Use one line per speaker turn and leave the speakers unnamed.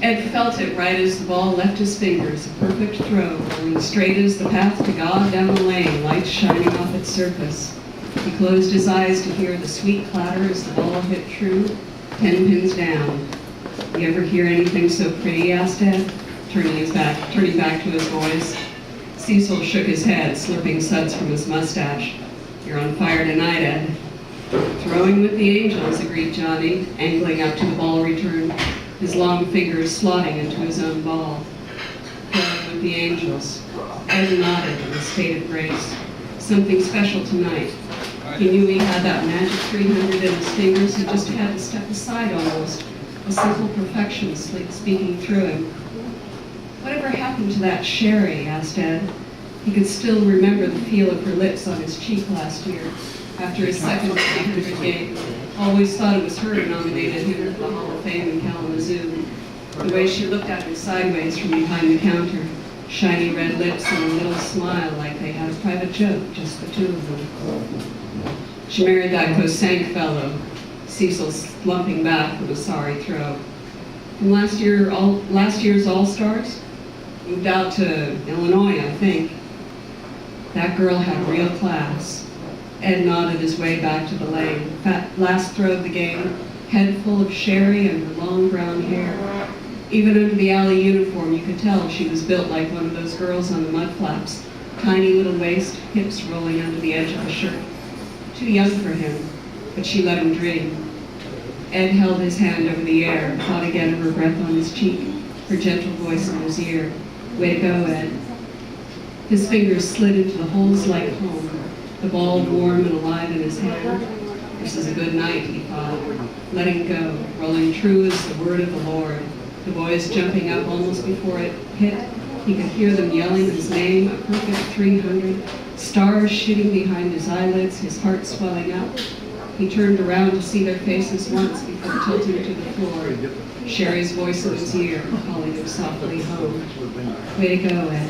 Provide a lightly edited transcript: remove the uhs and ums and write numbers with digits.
Ed felt it right as the ball left his fingers, a perfect throw, rolling straight as the path to God down the lane, lights shining off its surface. He closed his eyes to hear the sweet clatter as the ball hit true, 10 pins down. You ever hear anything so pretty? Asked Ed, turning back to his boys. Cecil shook his head, slurping suds from his mustache. You're on fire tonight, Ed. Throwing with the Angels, agreed Johnny, angling up to the ball return, his long fingers slotting into his own ball. Throwing with the Angels. Ed nodded in a state of grace. Something special tonight. He knew he had that magic 300 in his fingers. He just had to step aside almost. A simple perfection speaking through him. Whatever happened to that Sherry? Asked Ed. He could still remember the feel of her lips on his cheek last year, after his second 300 game. Always thought it was her who nominated him for the Hall of Fame in Kalamazoo. The way she looked at him sideways from behind the counter, shiny red lips and a little smile like they had a private joke, just the two of them. She married that Kosank fellow, Cecil slumping back with a sorry throw. From last year's All-Stars, moved out to Illinois, I think. That girl had real class. Ed nodded his way back to the lane. Last throw of the game, head full of sherry and her long brown hair. Even under the alley uniform, you could tell she was built like one of those girls on the mud flaps. Tiny little waist, hips rolling under the edge of the shirt. Too young for him, but she let him dream. Ed held his hand over the air, caught again of her breath on his cheek, her gentle voice in his ear. Way to go, Ed. His fingers slid into the holes like home, the ball warm and alive in his hand. This is a good night, he thought, letting go, rolling true as the word of the Lord. The boys jumping up almost before it hit. He could hear them yelling his name, a perfect 300, stars shooting behind his eyelids, his heart swelling up. He turned around to see their faces once before tilting to the floor. Sherry's voice in his ear, calling him softly home. Way to go, Ed.